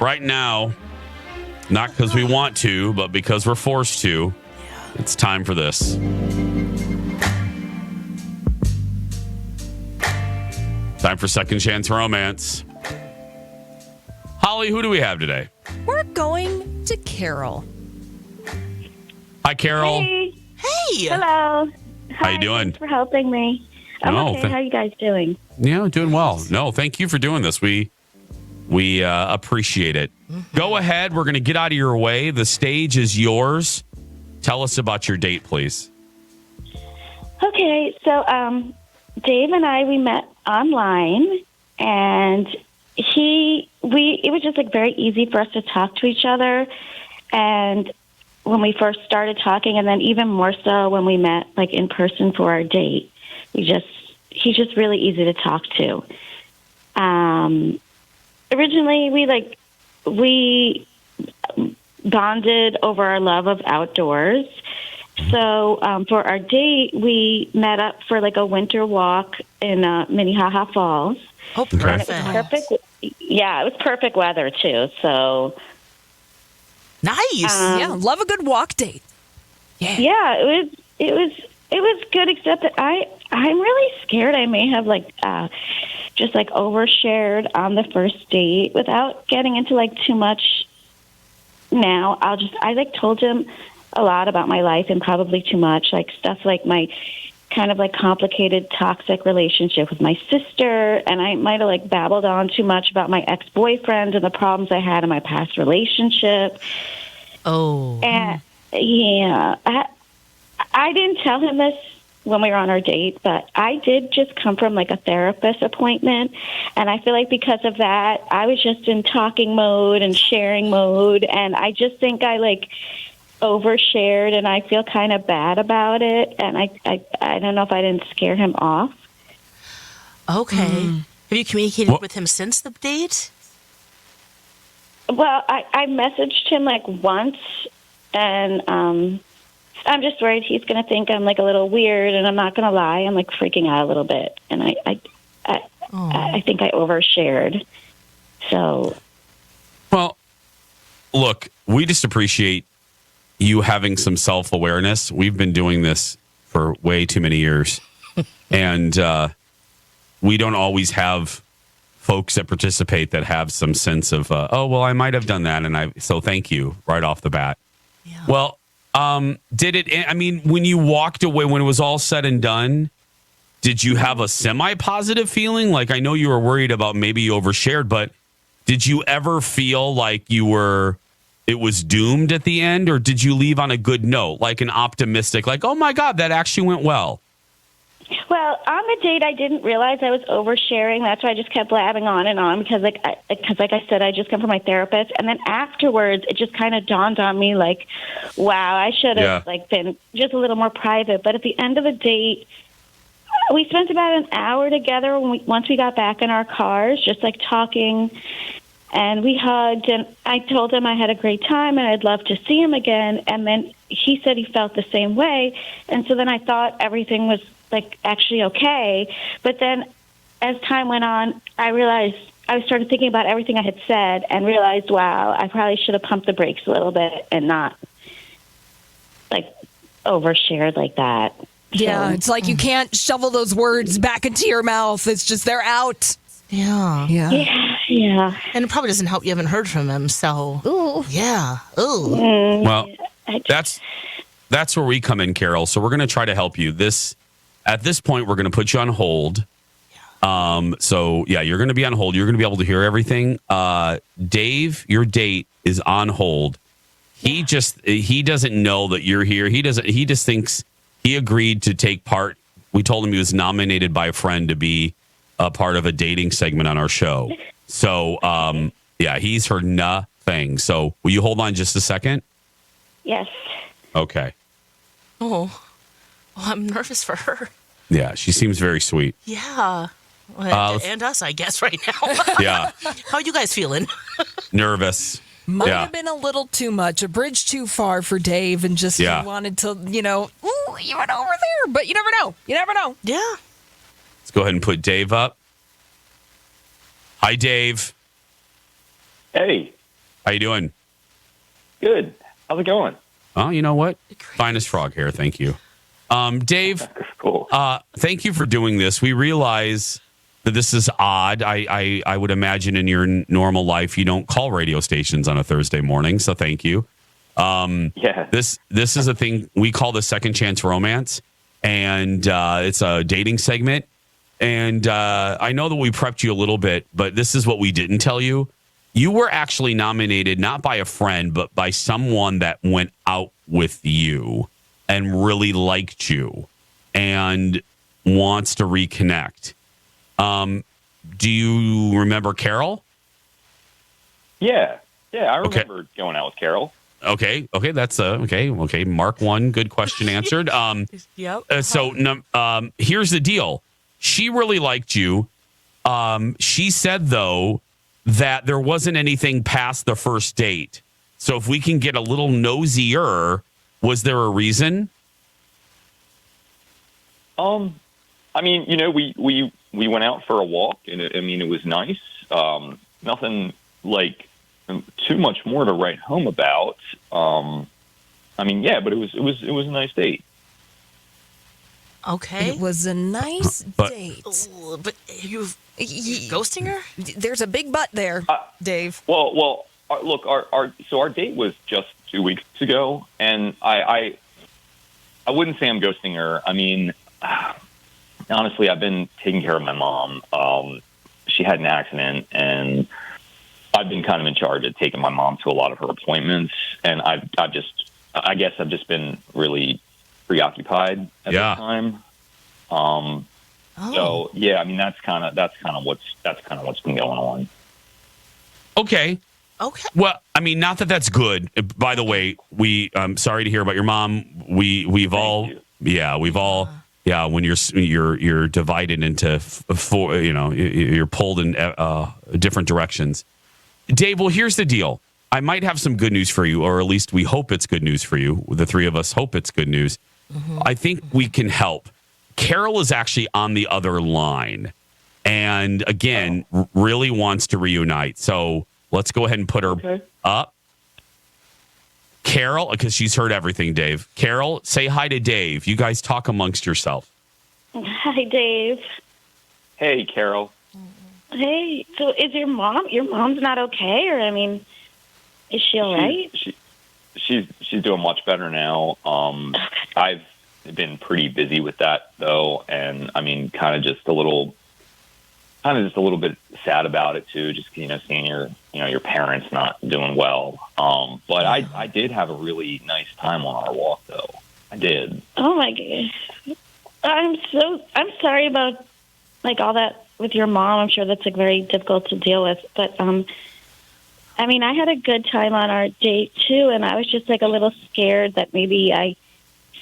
right now, not because we want to, but because we're forced to, it's time for this. Time for Second Chance Romance. Holly, who do we have today? We're going to Carol. Hi, Carol. Hey. Hey. Hello. How you doing? Thanks for helping me. I'm okay. How are you guys doing? Yeah, doing well. No, thank you for doing this. We appreciate it. Mm-hmm. Go ahead. We're going to get out of your way. The stage is yours. Tell us about your date, please. Okay, so Dave and I, we met online, and it was just like very easy for us to talk to each other. And when we first started talking, and then even more so when we met like in person for our date, he's just really easy to talk to. Originally, we bonded over our love of outdoors. So for our date, we met up for like a winter walk in Minnehaha Falls. Oh, perfect. And it was perfect. Yeah, it was perfect weather too. So nice. Yeah, love a good walk date. Yeah, it was good, except that I'm really scared I may have just overshared on the first date without getting into like too much. Now I told him a lot about my life and probably too much, like stuff like my kind of like complicated toxic relationship with my sister, and I might have like babbled on too much about my ex-boyfriend and the problems I had in my past relationship. Oh. And yeah, I didn't tell him this when we were on our date, but I did just come from like a therapist appointment, and I feel like because of that, I was just in talking mode and sharing mode, and I just think I like overshared, and I feel kind of bad about it, and I don't know if I didn't scare him off. Okay. Have you communicated with him since the date? Well, I messaged him like once, and I'm just worried he's going to think I'm like a little weird, and I'm not going to lie, I'm like freaking out a little bit, and I think I overshared. So, well, look, we just appreciate you having some self-awareness. We've been doing this for way too many years, and we don't always have folks that participate that have some sense of, I might have done that, so thank you right off the bat. Yeah. Well, when you walked away, when it was all said and done, did you have a semi-positive feeling? Like, I know you were worried about maybe you overshared, but did you ever feel like it was doomed at the end, or did you leave on a good note, like an optimistic, like, oh my God, that actually went well? Well, on the date, I didn't realize I was oversharing. That's why I just kept blabbing on and on because, like I said, I just come from my therapist. And then afterwards, it just kind of dawned on me, like, wow, I should have been just a little more private. But at the end of the date, we spent about an hour together once we got back in our cars, just like talking. And we hugged, and I told him I had a great time and I'd love to see him again. And then he said he felt the same way. And so then I thought everything was like actually okay. But then as time went on, I started thinking about everything I had said and realized, wow, I probably should have pumped the brakes a little bit and not like overshared like that. Yeah, it's like you can't shovel those words back into your mouth. It's just they're out. Yeah. And it probably doesn't help you haven't heard from him, so. Ooh. Yeah. Ooh. Well, that's where we come in, Carol. So we're going to try to help you. At this point, we're going to put you on hold. So, you're going to be on hold. You're going to be able to hear everything. Dave, your date is on hold. He doesn't know that you're here. He just thinks he agreed to take part. We told him he was nominated by a friend to be a part of a dating segment on our show. So, he's heard nothing. So, will you hold on just a second? Yes. Okay. Oh, I'm nervous for her. Yeah, she seems very sweet. Yeah. And us, I guess, right now. Yeah. How are you guys feeling? Nervous. Might have been a little too much, a bridge too far for Dave, and just wanted to, ooh, you went over there. But you never know. You never know. Yeah. Let's go ahead and put Dave up. Hi, Dave. Hey. How you doing? Good. How's it going? Oh, you know what? Finest frog hair. Thank you. Dave, Cool. thank you for doing this. We realize that this is odd. I would imagine in your normal life, you don't call radio stations on a Thursday morning. So thank you. Yeah. This is a thing we call the second chance romance. And it's a dating segment. And I know that we prepped you a little bit, but this is what we didn't tell you. You were actually nominated not by a friend, but by someone that went out with you and really liked you and wants to reconnect. Do you remember Carol? Yeah. I remember going out with Carol. Okay, that's okay. Mark one, good question answered. Yep. So here's the deal. She really liked you. She said though that there wasn't anything past the first date. So if we can get a little nosier, was there a reason? I mean, we went out for a walk, and it was nice. Nothing like too much more to write home about. But it was a nice date. Okay. It was a nice date. But you ghosting her? There's a big but there, Dave. Well, look, our date was just 2 weeks ago, and I wouldn't say I'm ghosting her. I mean, honestly, I've been taking care of my mom. She had an accident, and I've been kind of in charge of taking my mom to a lot of her appointments, and I guess I've just been really preoccupied at this time. So yeah, I mean that's kind of what's been going on. Okay. Well, I mean, not that that's good. By the way, I'm sorry to hear about your mom. We've all. When you're divided into four, you're pulled in different directions. Dave, well, here's the deal. I might have some good news for you, or at least we hope it's good news for you. The three of us hope it's good news. Mm-hmm. I think we can help. Carol is actually on the other line, and again, really wants to reunite. So let's go ahead and put her up. Carol, because she's heard everything, Dave. Carol, say hi to Dave. You guys talk amongst yourself. Hi, Dave. Hey, Carol. Hey, so is your mom's not okay? Or, I mean, is she all right? She's doing much better now. I've been pretty busy with that, though. And, I mean, kind of just a little bit sad about it, too. Just, seeing your parents not doing well. But I did have a really nice time on our walk, though. I did. Oh, my gosh. I'm sorry about, all that with your mom. I'm sure that's, very difficult to deal with. But, I mean, I had a good time on our date, too, and I was just, a little scared that maybe I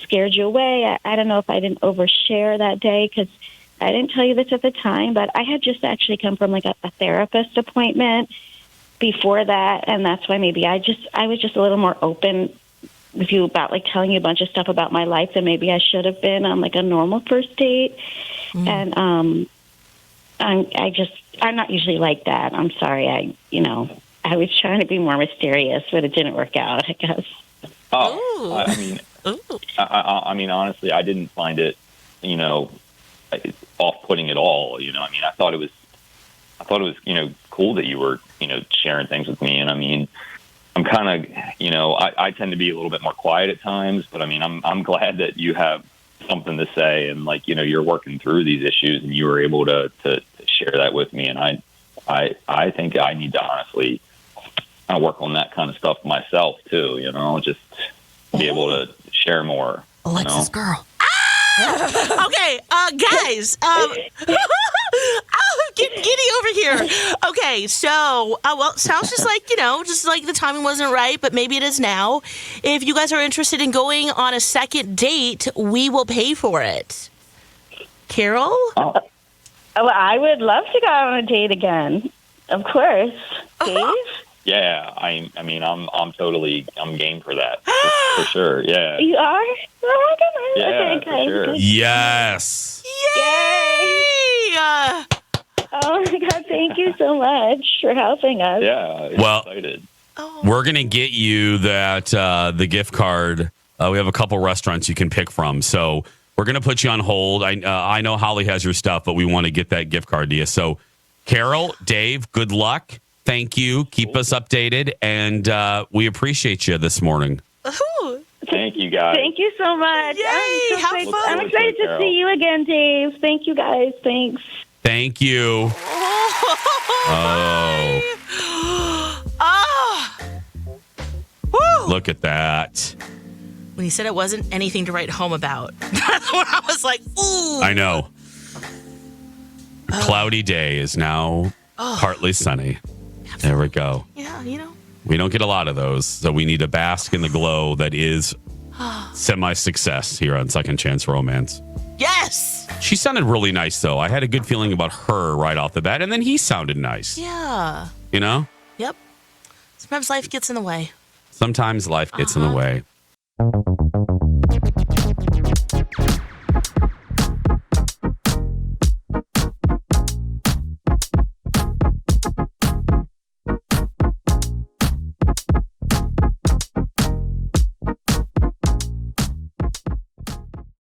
scared you away. I don't know if I didn't overshare that day, because I didn't tell you this at the time, but I had just actually come from, a therapist appointment before that, and that's why maybe I was just a little more open with you about, telling you a bunch of stuff about my life than maybe I should have been on, a normal first date. Mm. And I'm not usually like that. I'm sorry. I was trying to be more mysterious, but it didn't work out, I guess. Oh, I mean, honestly, I didn't find it, off-putting at all. I thought it was, cool that you were, sharing things with me. And I mean, I'm kind of, I tend to be a little bit more quiet at times, but I mean, I'm glad that you have something to say, and you're working through these issues, and you were able to share that with me. And I think I need to honestly kind of work on that kind of stuff myself too, just be able to share more. Alexis girl. Okay, guys, I'm getting giddy over here. Okay, so, sounds just like the timing wasn't right, but maybe it is now. If you guys are interested in going on a second date, we will pay for it. Carol? Oh, I would love to go on a date again. Of course. Dave? Yeah, I'm game for that. For sure, yeah. You are? Oh, my goodness. Yeah, okay, for sure. Yes. Yay! Oh, my God. Thank you so much for helping us. Yeah, well, excited. we're going to get you the gift card. We have a couple restaurants you can pick from. So we're going to put you on hold. I know Holly has your stuff, but we want to get that gift card to you. So Carol, Dave, good luck. Thank you. Keep us updated. And we appreciate you this morning. Ooh. Thank you, guys. Thank you so much. Yay, have fun. I'm excited to see you again, Dave. Thank you, guys. Thanks. Thank you. Oh. Woo. Look at that. When he said it wasn't anything to write home about, that's when I was like, ooh. I know. Cloudy day is now partly sunny. There we go. Yeah, We don't get a lot of those, so we need to bask in the glow that is semi-success here on Second Chance Romance. Yes. She sounded really nice, though. I had a good feeling about her right off the bat, and then he sounded nice. Yeah. You know? Yep. Sometimes life gets in the way. Sometimes life gets in the way.